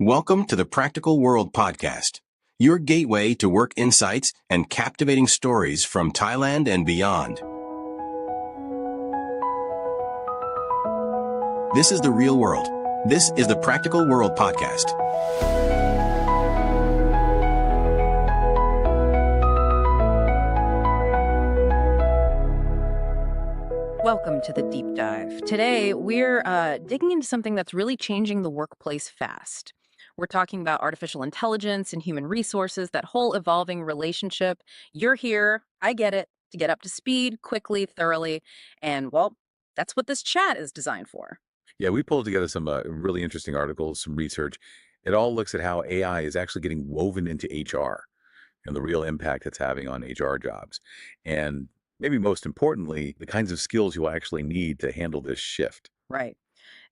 Welcome to the Practical World Podcast, your gateway to work insights and captivating stories from Thailand and beyond. This is the real world. This is the Practical World Podcast. Welcome to the Deep Dive. Today, we're digging into something that's really changing the workplace fast. We're talking about artificial intelligence and human resources, that whole evolving relationship. You're here, I get it, to get up to speed quickly, thoroughly, and well, that's what this chat is designed for. Yeah, we pulled together some really interesting articles, some research. It all looks at how AI is actually getting woven into HR and the real impact it's having on HR jobs. And maybe most importantly, the kinds of skills you'll actually need to handle this shift. Right.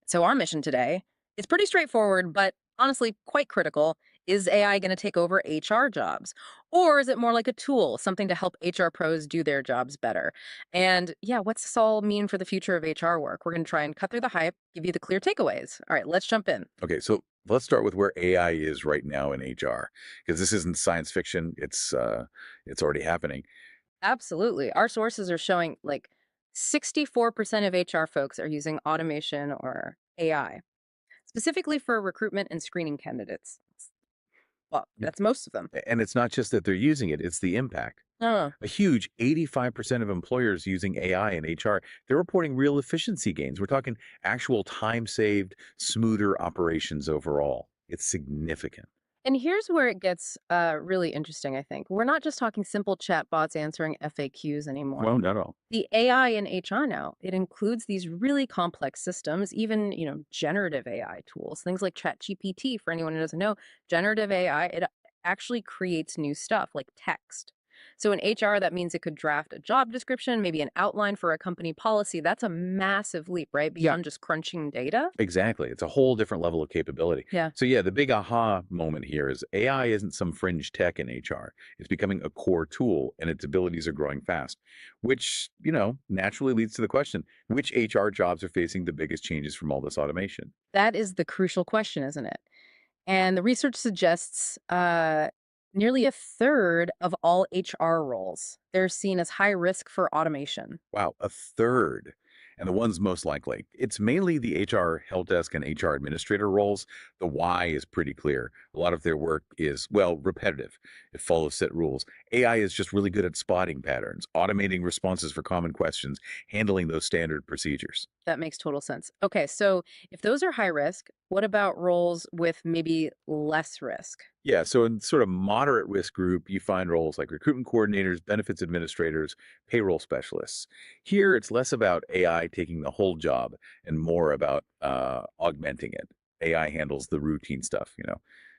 So our mission today is pretty straightforward, but honestly quite critical. Is AI going to take over HR jobs? Or is it more like a tool, something to help HR pros do their jobs better? And yeah, what's this all mean for the future of HR work? We're going to try and cut through the hype, give you the clear takeaways. All right, let's jump in. Okay, so let's start with where AI is right now in HR, because this isn't science fiction. It's already happening. Absolutely. Our sources are showing like 64% of HR folks are using automation or AI, specifically for recruitment and screening candidates. Well, that's most of them. And it's not just that they're using it, it's the impact. Oh, A huge 85% of employers using AI in HR, they're reporting real efficiency gains. We're talking actual time saved, smoother operations overall. It's significant. and here's where it gets really interesting, I think. We're not just talking simple chatbots answering FAQs anymore. Well, not all. The AI in HR now, it includes these really complex systems, even, generative AI tools, things like ChatGPT. For anyone who doesn't know, generative AI, it actually creates new stuff like text. So in HR, that means it could draft a job description, maybe an outline for a company policy. That's a massive leap, right? Beyond just crunching data. Exactly. It's a whole different level of capability. Yeah. So yeah, the big aha moment here is AI isn't some fringe tech in HR. It's becoming a core tool and its abilities are growing fast, which, naturally leads to the question, which HR jobs are facing the biggest changes from all this automation? That is the crucial question, isn't it? And the research suggests nearly a third of all HR roles, they're seen as high risk for automation. Wow, a third. And the ones most likely. It's mainly the HR help desk and HR administrator roles. The why is pretty clear. A lot of their work is, well, repetitive. It follows set rules. AI is just really good at spotting patterns, automating responses for common questions, handling those standard procedures. That makes total sense. Okay, so if those are high risk, what about roles with maybe less risk? Yeah, so in sort of moderate risk group, you find roles like recruitment coordinators, benefits administrators, payroll specialists. Here, it's less about AI taking the whole job and more about augmenting it. AI handles the routine stuff,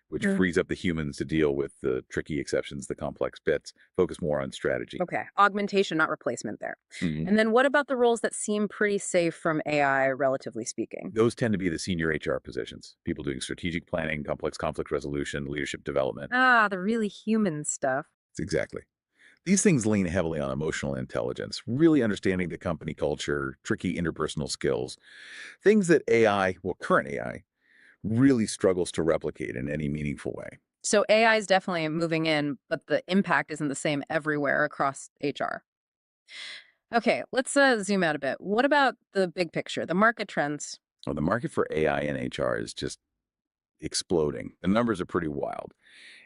which Mm. frees up the humans to deal with the tricky exceptions, the complex bits, focus more on strategy. Okay, augmentation, not replacement there. Mhm. And then what about the roles that seem pretty safe from AI, relatively speaking? Those tend to be the senior HR positions, people doing strategic planning, complex conflict resolution, leadership development. Ah, the really human stuff. Exactly. These things lean heavily on emotional intelligence, really understanding the company culture, tricky interpersonal skills, things that AI, well, current AI, really struggles to replicate in any meaningful way. So AI is definitely moving in, but the impact isn't the same everywhere across HR. Okay, let's zoom out a bit. What about the big picture, the market trends? Well, the market for AI in HR is just exploding. The numbers are pretty wild.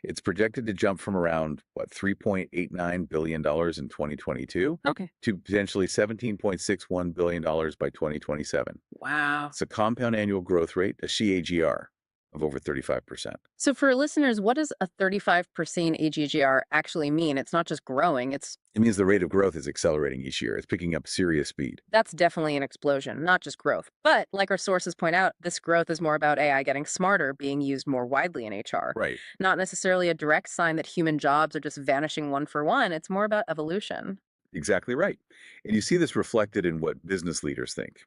It's projected to jump from around, $3.89 billion in 2022 Okay. to potentially $17.61 billion by 2027. Wow. It's a compound annual growth rate, a CAGR, of over 35%. So for listeners, what does a 35% AGGR actually mean? It's not just growing, It means the rate of growth is accelerating each year. It's picking up serious speed. that's definitely an explosion, not just growth. But like our sources point out, this growth is more about AI getting smarter, being used more widely in HR. Right. Not necessarily a direct sign that human jobs are just vanishing one for one. It's more about evolution. Exactly right. And you see this reflected in what business leaders think.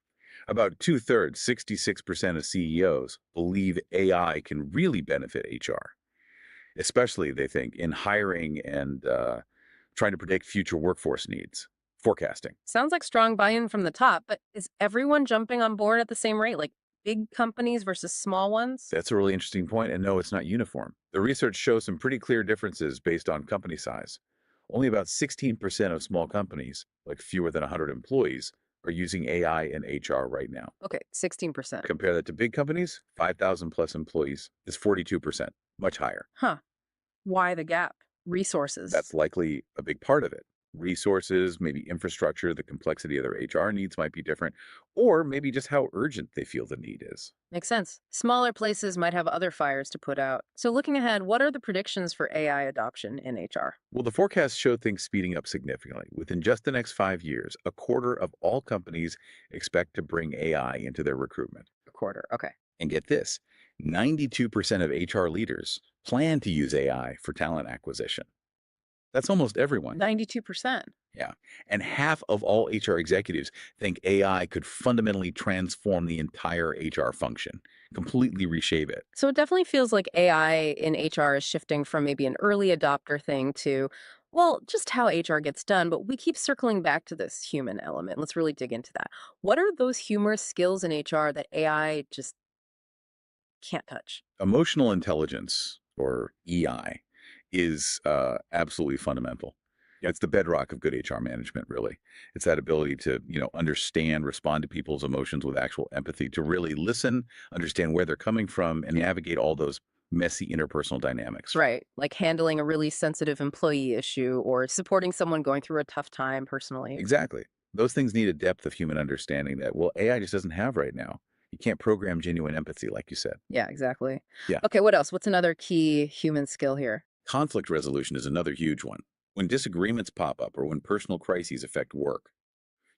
About two-thirds, 66% of CEOs believe AI can really benefit HR, especially, they think, in hiring and trying to predict future workforce needs, forecasting. Sounds like strong buy-in from the top, but is everyone jumping on board at the same rate? Like big companies versus small ones? That's a really interesting point, and no, it's not uniform. The research shows some pretty clear differences based on company size. Only about 16% of small companies, like fewer than 100 employees, are using AI in HR right now. Okay, 16%. Compare that to big companies, 5,000 plus employees is 42%, much higher. Huh. Why the gap? Resources. That's likely a big part of it. Resources, maybe infrastructure, the complexity of their HR needs might be different, or maybe just how urgent they feel the need is. Makes sense. Smaller places might have other fires to put out. So, looking ahead, what are the predictions for AI adoption in HR? Well, the forecasts show things speeding up significantly. Within just the next 5 years, a quarter of all companies expect to bring AI into their recruitment. A quarter. Okay. And get this, 92% of HR leaders plan to use AI for talent acquisition. That's almost everyone. 92%. Yeah. And half of all HR executives think AI could fundamentally transform the entire HR function, completely reshape it. So, it definitely feels like AI in HR is shifting from maybe an early adopter thing to, well, just how HR gets done. But we keep circling back to this human element. Let's really dig into that. What are those humorous skills in HR that AI just can't touch? Emotional intelligence, or EI, is absolutely fundamental. Yeah, it's the bedrock of good HR management, really. It's that ability to, understand, respond to people's emotions with actual empathy, to really listen, understand where they're coming from, and navigate all those messy interpersonal dynamics. Right. Like handling a really sensitive employee issue or supporting someone going through a tough time personally. Exactly. Those things need a depth of human understanding that, well, AI just doesn't have right now. You can't program genuine empathy, like you said. Yeah, exactly. Yeah. Okay, what else? What's another key human skill here? Conflict resolution is another huge one. When disagreements pop up or when personal crises affect work,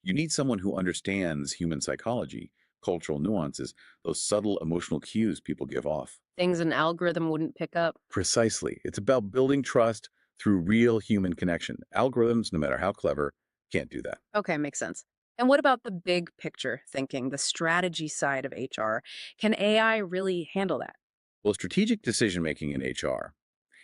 you need someone who understands human psychology, cultural nuances, those subtle emotional cues people give off. Things an algorithm wouldn't pick up. Precisely. It's about building trust through real human connection. Algorithms, no matter how clever, can't do that. Okay, makes sense. And what about the big picture thinking, the strategy side of HR? Can AI really handle that? Well, strategic decision making in HR,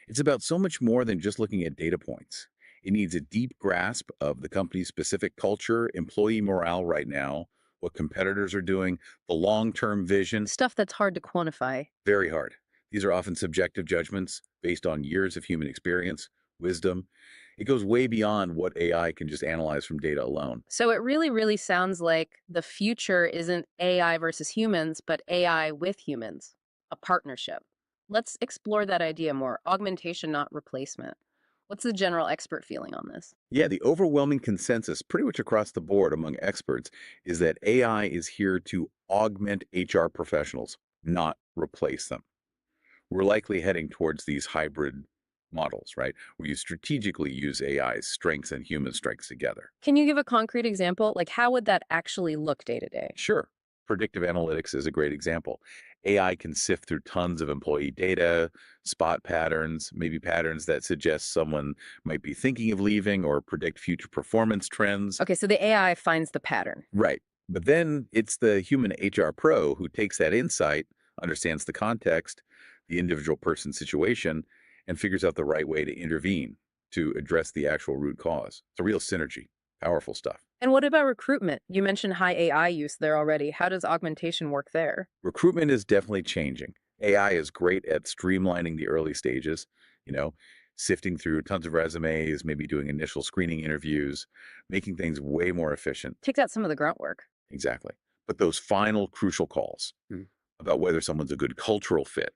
it's about so much more than just looking at data points. It needs a deep grasp of the company's specific culture, employee morale right now, what competitors are doing, the long term vision. Stuff that's hard to quantify. Very hard. These are often subjective judgments based on years of human experience, wisdom. It goes way beyond what AI can just analyze from data alone. So it really, really sounds like the future isn't AI versus humans, but AI with humans, a partnership. Let's explore that idea more. Augmentation, not replacement. What's the general expert feeling on this? Yeah, the overwhelming consensus, pretty much across the board among experts, is that AI is here to augment HR professionals, not replace them. We're likely heading towards these hybrid models, right? Where you strategically use AI's strengths and human strengths together. Can you give a concrete example? Like, how would that actually look day to day? Sure. Predictive analytics is a great example. AI can sift through tons of employee data, spot patterns, maybe patterns that suggest someone might be thinking of leaving or predict future performance trends. Okay, so the AI finds the pattern. Right. But then it's the human HR pro who takes that insight, understands the context, the individual person's situation, and figures out the right way to intervene to address the actual root cause. It's a real synergy. Powerful stuff. And what about recruitment? You mentioned high AI use there already. How does augmentation work there? Recruitment is definitely changing. AI is great at streamlining the early stages, you know, sifting through tons of resumes, maybe doing initial screening interviews, making things way more efficient. Takes out some of the grunt work. Exactly. But those final crucial calls about whether someone's a good cultural fit,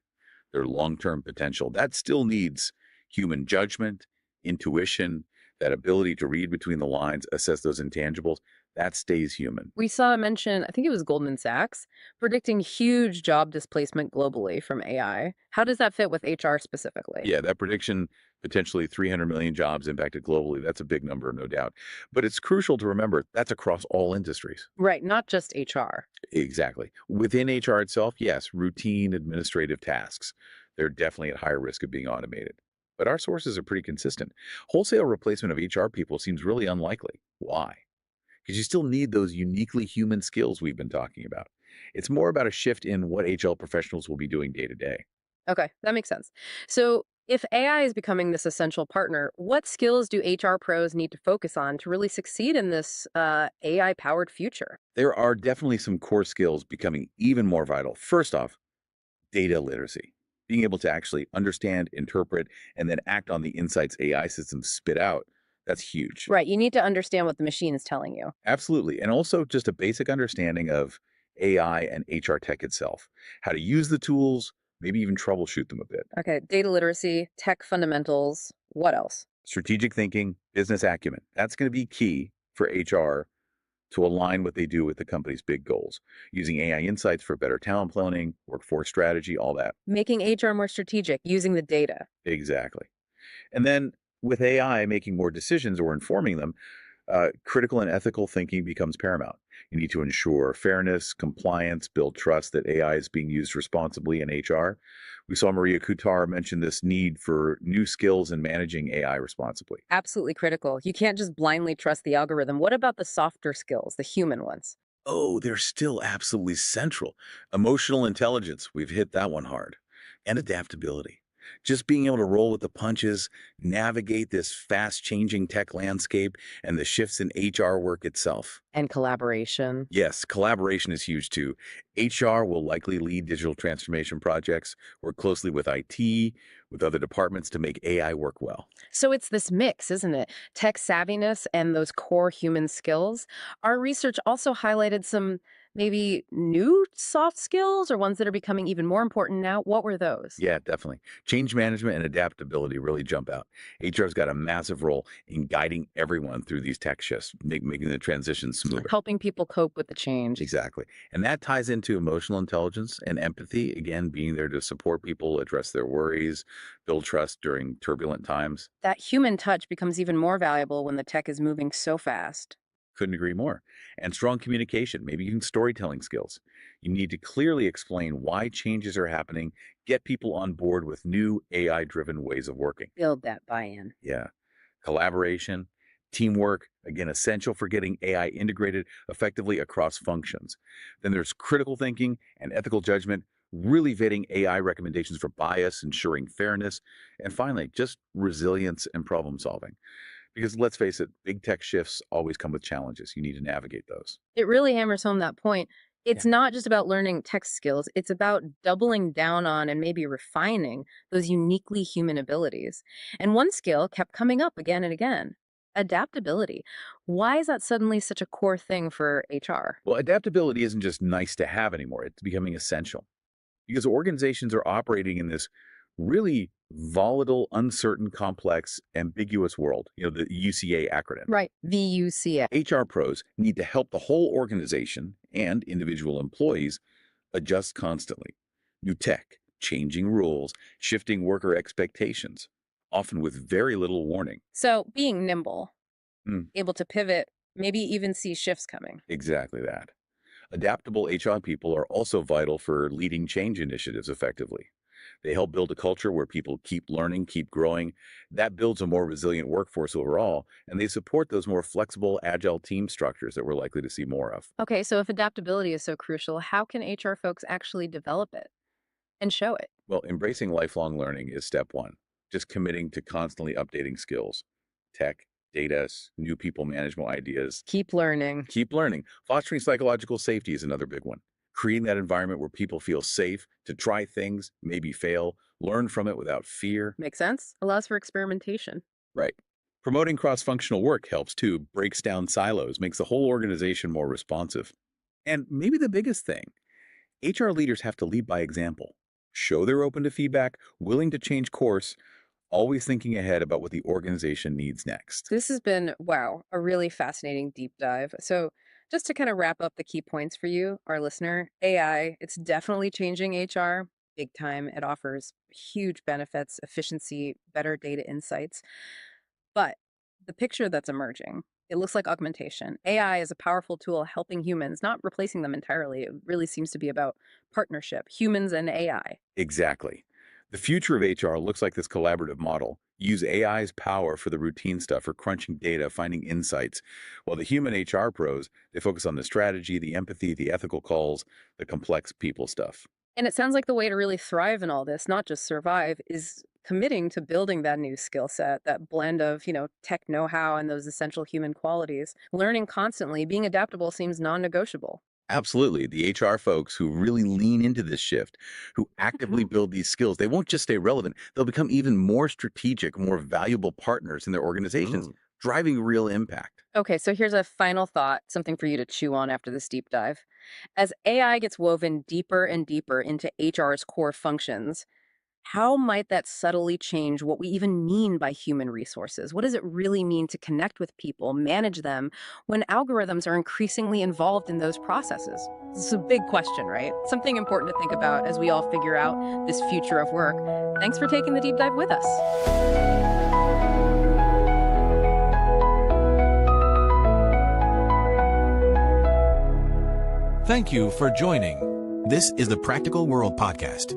their long-term potential, that still needs human judgment, intuition, that ability to read between the lines, assess those intangibles. That stays human. We saw a mention, I think it was Goldman Sachs, predicting huge job displacement globally from AI. How does that fit with HR specifically? Yeah, that prediction, potentially 300 million jobs impacted globally. That's a big number, no doubt. But it's crucial to remember that's across all industries. Right, not just HR. Exactly. Within HR itself, yes, routine administrative tasks, they're definitely at higher risk of being automated. But our sources are pretty consistent. Wholesale replacement of HR people seems really unlikely. Why? Because you still need those uniquely human skills we've been talking about. It's more about a shift in what HL professionals will be doing day to day. Okay, that makes sense. So If AI is becoming this essential partner, what skills do HR pros need to focus on to really succeed in this AI powered future? There are definitely some core skills becoming even more vital. First off, data literacy, being able to actually understand, interpret, and then act on the insights AI systems spit out. That's huge. Right. You need to understand what the machine is telling you. Absolutely. And also just a basic understanding of AI and HR tech itself, how to use the tools, maybe even troubleshoot them a bit. Okay. Data literacy, tech fundamentals. What else? Strategic thinking, business acumen. That's going to be key for HR to align what they do with the company's big goals, using AI insights for better talent planning, workforce strategy, all that. Making HR more strategic using the data. Exactly. And then with AI making more decisions or informing them, critical and ethical thinking becomes paramount. You need to ensure fairness, compliance, build trust that AI is being used responsibly in HR. We saw Maria Kutar mention this need for new skills in managing AI responsibly. Absolutely critical. You can't just blindly trust the algorithm. What about the softer skills, the human ones? Oh, they're still absolutely central. Emotional intelligence, we've hit that one hard, and adaptability. Just being able to roll with the punches, navigate this fast changing tech landscape, and the shifts in HR work itself. And collaboration. Yes, collaboration is huge too. HR will likely lead digital transformation projects, work closely with IT, with other departments to make AI work well. So it's this mix, isn't it? Tech savviness and those core human skills. Our research also highlighted some maybe new soft skills or ones that are becoming even more important now. What were those? Yeah, definitely. Change management and adaptability really jump out. HR's got a massive role in guiding everyone through these tech shifts, making the transition smoother. Helping people cope with the change. Exactly. And that ties into emotional intelligence and empathy, again, being there to support people, address their worries, build trust during turbulent times. That human touch becomes even more valuable when the tech is moving so fast. Couldn't agree more. And strong communication, maybe even storytelling skills. You need to clearly explain why changes are happening, get people on board with new AI driven ways of working. Build that buy in. Yeah. Collaboration, teamwork, again, essential for getting AI integrated effectively across functions. Then there's critical thinking and ethical judgment, really vetting AI recommendations for bias, ensuring fairness. And finally, just resilience and problem solving. Because let's face it, big tech shifts always come with challenges. You need to navigate those. It really hammers home that point. Yeah. It's not just about learning tech skills, it's about doubling down on and maybe refining those uniquely human abilities. And one skill kept coming up again and again: adaptability. Why is that suddenly such a core thing for HR? Well, adaptability isn't just nice to have anymore, it's becoming essential because organizations are operating in this really volatile, uncertain, complex, ambiguous world, the UCA acronym. Right. VUCA. HR pros need to help the whole organization and individual employees adjust constantly. New tech, changing rules, shifting worker expectations, often with very little warning. So being nimble, Mm, able to pivot, maybe even see shifts coming. exactly that. Adaptable HR people are also vital for leading change initiatives effectively. They help build a culture where people keep learning, keep growing. That builds a more resilient workforce overall, and they support those more flexible, agile team structures that we're likely to see more of. Okay, so if adaptability is so crucial, how can HR folks actually develop it and show it? Well, embracing lifelong learning is step one, just committing to constantly updating skills, tech, data, new people management ideas. Keep learning. Keep learning. Fostering psychological safety is another big one. Creating that environment where people feel safe to try things, maybe fail, learn from it without fear. Makes sense? Allows for experimentation. Right. Promoting cross functional work helps too, breaks down silos, makes the whole organization more responsive. And maybe the biggest thing, HR leaders have to lead by example. Show they're open to feedback, willing to change course, always thinking ahead about what the organization needs next. This has been, wow, a really fascinating deep dive. So, just to kind of wrap up the key points for you, our listener, AI, it's definitely changing HR big time. It offers huge benefits, efficiency, better data insights. But the picture that's emerging, it looks like augmentation. AI is a powerful tool helping humans, not replacing them entirely. It really seems to be about partnership, humans and AI. Exactly. The future of HR looks like this collaborative model. Use AI's power for the routine stuff, for crunching data, finding insights, while the human HR pros, they focus on the strategy, the empathy, the ethical calls, the complex people stuff. And it sounds like the way to really thrive in all this, not just survive, is committing to building that new skill set, that blend of, tech know-how and those essential human qualities. Learning constantly, being adaptable seems non-negotiable. Absolutely. The HR folks who really lean into this shift, who actively build these skills, they won't just stay relevant. They'll become even more strategic, more valuable partners in their organizations, driving real impact. Okay, so here's a final thought, something for you to chew on after this deep dive. As AI gets woven deeper and deeper into HR's core functions, how might that subtly change what we even mean by human resources? What does it really mean to connect with people, manage them, when algorithms are increasingly involved in those processes? This is a big question, right? Something important to think about as we all figure out this future of work. Thanks for taking the deep dive with us. Thank you for joining. This is the Practical World Podcast.